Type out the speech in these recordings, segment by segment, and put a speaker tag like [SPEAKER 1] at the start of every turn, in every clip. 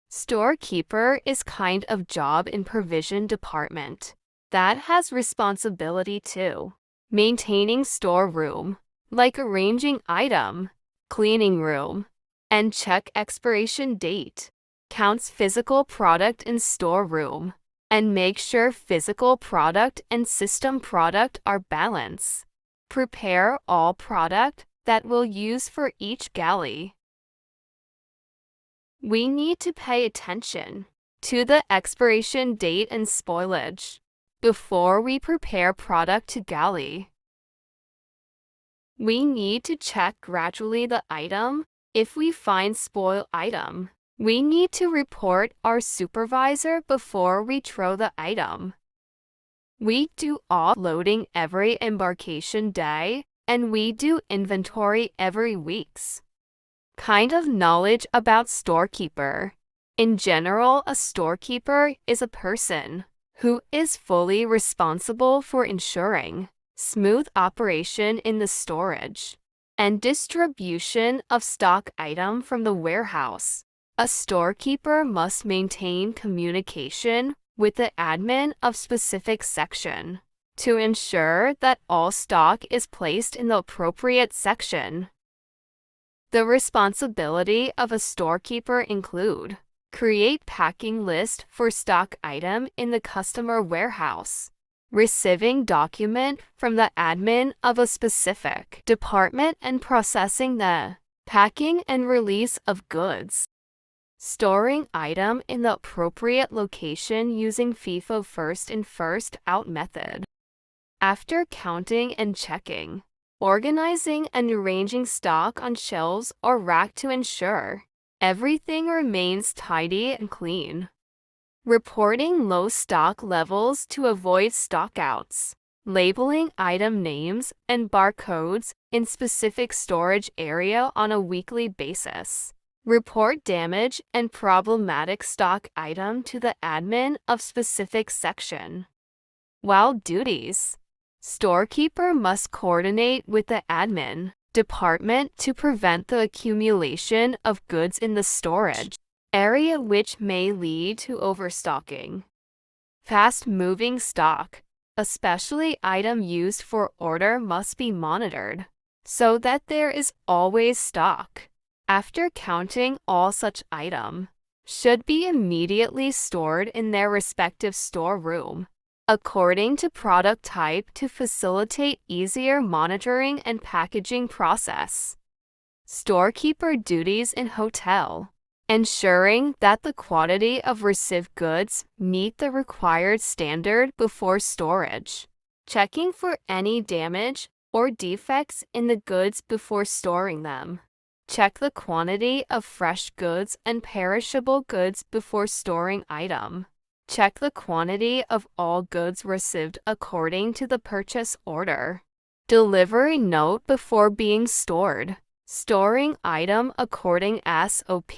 [SPEAKER 1] Storekeeper is kind of job in provision department that has responsibility to maintaining storeroom, like arranging item, cleaning room, and check expiration date, counts physical product in storeroom, and make sure physical product and system product are balanced. Prepare all product that we'll use for each galley. We need to pay attention to the expiration date and spoilage before we prepare product to galley. We need to check gradually the item. If we find spoil item, we need to report our supervisor before we throw the item. We do offloading every embarkation day, and we do inventory every weeks. Kind of knowledge about storekeeper. In general, a storekeeper is a person who is fully responsible for ensuring smooth operation in the storage and distribution of stock item from the warehouse. A storekeeper must maintain communication with the admin of specific section to ensure that all stock is placed in the appropriate section. The responsibility of a storekeeper include create packing list for stock item in the customer warehouse, receiving document from the admin of a specific department and processing the packing and release of goods, storing item in the appropriate location using FIFO first in first out method. After counting and checking, organizing and arranging stock on shelves or rack to ensure everything remains tidy and clean. Reporting low stock levels to avoid stockouts. Labeling item names and barcodes in specific storage area on a weekly basis. Report damage and problematic stock item to the admin of specific section. While duties. Storekeeper must coordinate with the admin department to prevent the accumulation of goods in the storage area, which may lead to overstocking. Fast-moving stock, especially item used for order, must be monitored so that there is always stock. After counting, all such item should be immediately stored in their respective storeroom according to product type to facilitate easier monitoring and packaging process. Storekeeper duties in hotel. Ensuring that the quantity of received goods meet the required standard before storage. Checking for any damage or defects in the goods before storing them. Check the quantity of fresh goods and perishable goods before storing item. Check the quantity of all goods received according to the purchase order. Delivery note before being stored. Storing item according SOP.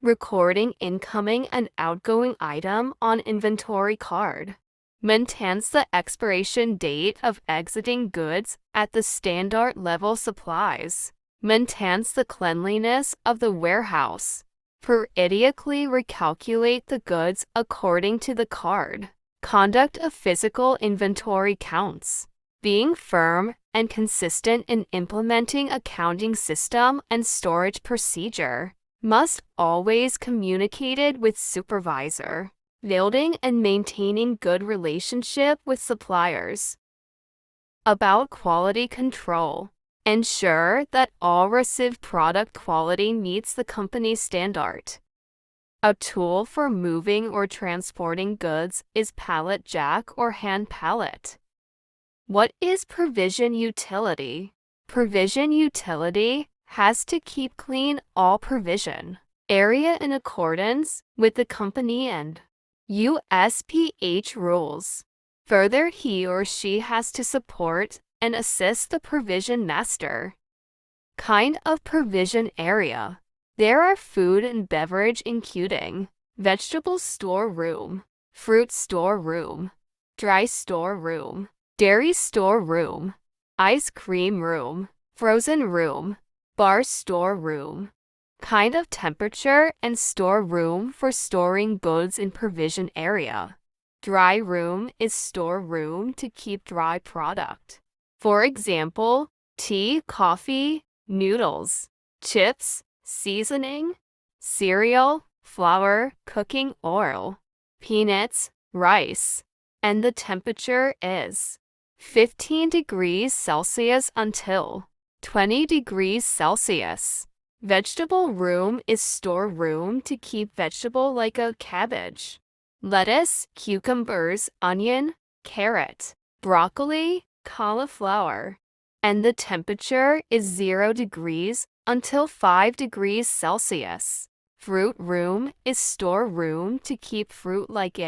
[SPEAKER 1] Recording incoming and outgoing item on inventory card. Maintains the expiration date of exiting goods at the standard level supplies. Maintains the cleanliness of the warehouse. Periodically recalculate the goods according to the card. Conduct of physical inventory counts. Being firm and consistent in implementing accounting system and storage procedure. Must always communicated with supervisor. Building and maintaining good relationship with suppliers. About quality control. Ensure that all received product quality meets the company's standard. A tool for moving or transporting goods is pallet jack or hand pallet. What is provision utility? Provision utility has to keep clean all provision area in accordance with the company and USPH rules. Further, he or she has to support and assist the provision master. Kind of provision area. There are food and beverage including vegetable storeroom, fruit storeroom, dry storeroom, dairy storeroom, ice cream room, frozen room, bar storeroom, Kind of temperature and store room for storing goods in provision area. Dry room is store room to keep dry product. For example, tea, coffee, noodles, chips, seasoning, cereal, flour, cooking oil, peanuts, rice. And the temperature is 15 degrees Celsius until 20 degrees Celsius. Vegetable room is store room to keep vegetable like a cabbage, lettuce, cucumbers, onion, carrot, broccoli, cauliflower. And the temperature is 0 degrees until 5 degrees Celsius. Fruit room is store room to keep fruit like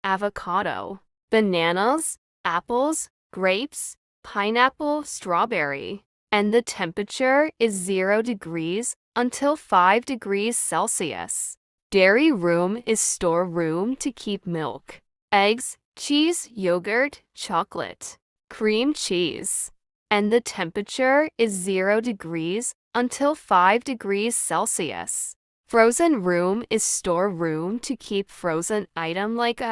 [SPEAKER 1] avocado, bananas, apples, grapes, pineapple, strawberry. And the temperature is 0 degrees until 5 degrees Celsius. Dairy room is store room to keep milk, eggs, cheese, yogurt, chocolate, cream cheese. And the temperature is 0 degrees until 5 degrees Celsius. Frozen room is store room to keep frozen item like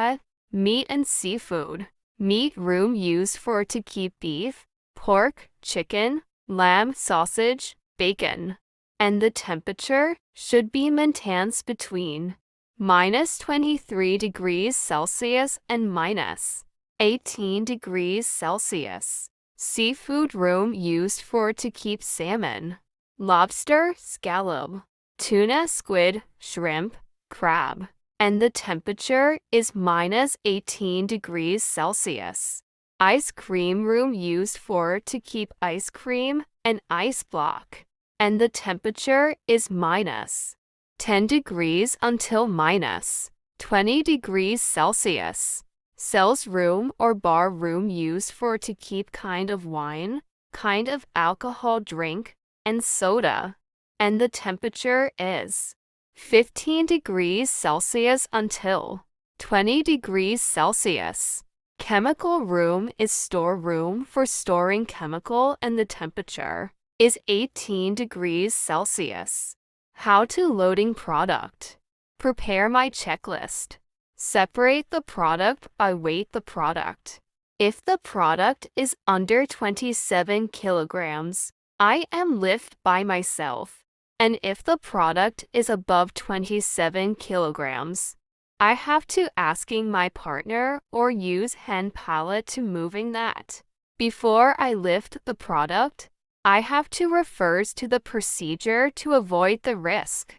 [SPEAKER 1] meat and seafood. Meat room used for to keep beef, pork, chicken, lamb, sausage, bacon. And the temperature should be maintained between minus 23 degrees Celsius and minus 18 degrees Celsius. Seafood room used for to keep salmon, lobster, scallop, tuna, squid, shrimp, crab. And the temperature is minus 18 degrees Celsius. Ice cream room used for to keep ice cream and ice block. And the temperature is minus 10 degrees until minus 20 degrees Celsius. Sales room or bar room used for to keep kind of wine, kind of alcohol drink, and soda. And the temperature is 15 degrees Celsius until 20 degrees Celsius. Chemical room is store room for storing chemical and the temperature is 18 degrees Celsius. How to loading product. Prepare my checklist. Separate the product by weight the product. If the product is under 27 kilograms, I am lift by myself. And if the product is above 27 kilograms, I have to asking my partner or use hand pallet to moving that. Before I lift the product, I have to refer to the procedure to avoid the risk.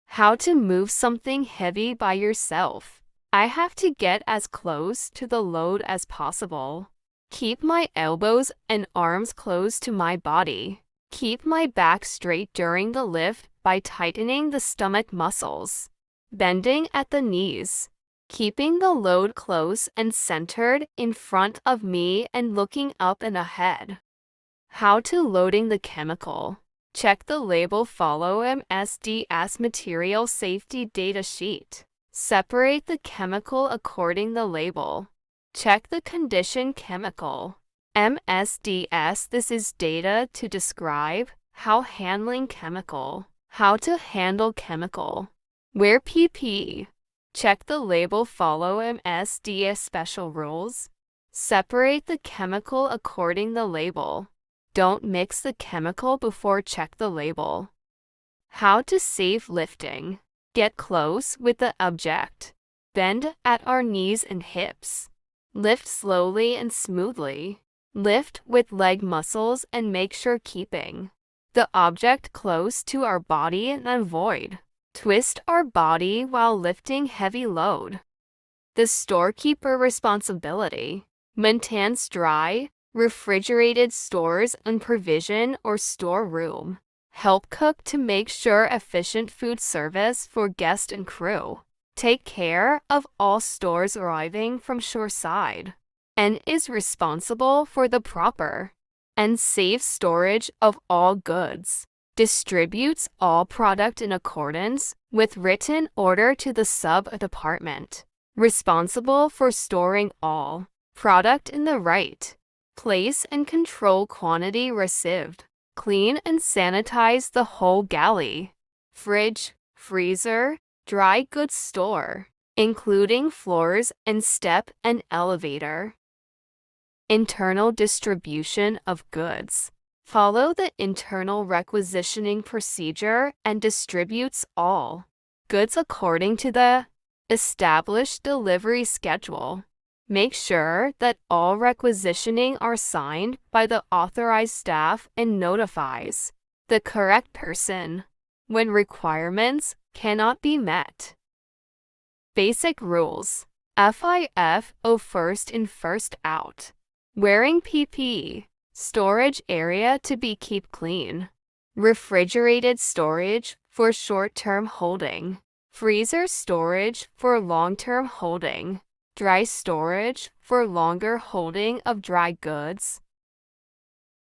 [SPEAKER 1] How to move something heavy by yourself. I have to get as close to the load as possible. Keep my elbows and arms close to my body. Keep my back straight during the lift by tightening the stomach muscles. Bending at the knees. Keeping the load close and centered in front of me and looking up and ahead. How to loading the chemical. Check the label. Follow MSDS material safety data sheet. Separate the chemical according the label. Check the condition chemical. MSDS. This is data to describe how handling chemical. How to handle chemical. Wear PPE. Check the label. Follow MSDS special rules. Separate the chemical according the label. Don't mix the chemical before check the label. How to safe lifting. Get close with the object. Bend at our knees and hips. Lift slowly and smoothly. Lift with leg muscles and make sure keeping the object close to our body and avoid twist our body while lifting heavy load. The storekeeper responsibility. Maintains dry, refrigerated stores and provision or storeroom. Help cook to make sure efficient food service for guest and crew. Take care of all stores arriving from shoreside. And is responsible for the proper and safe storage of all goods. Distributes all product in accordance with written order to the sub-department. Responsible for storing all product in the right place and control quantity received. Clean and sanitize the whole galley. fridge, freezer, dry goods store, including floors and step and elevator. Internal distribution of goods. Follow the internal requisitioning procedure and distributes all goods according to the established delivery schedule. Make sure that all requisitioning are signed by the authorized staff and notifies the correct person when requirements cannot be met. Basic rules. FIFO first in first out. Wearing PPE. Storage area to be keep clean. Refrigerated storage for short-term holding. Freezer storage for long-term holding. Dry storage for longer holding of dry goods.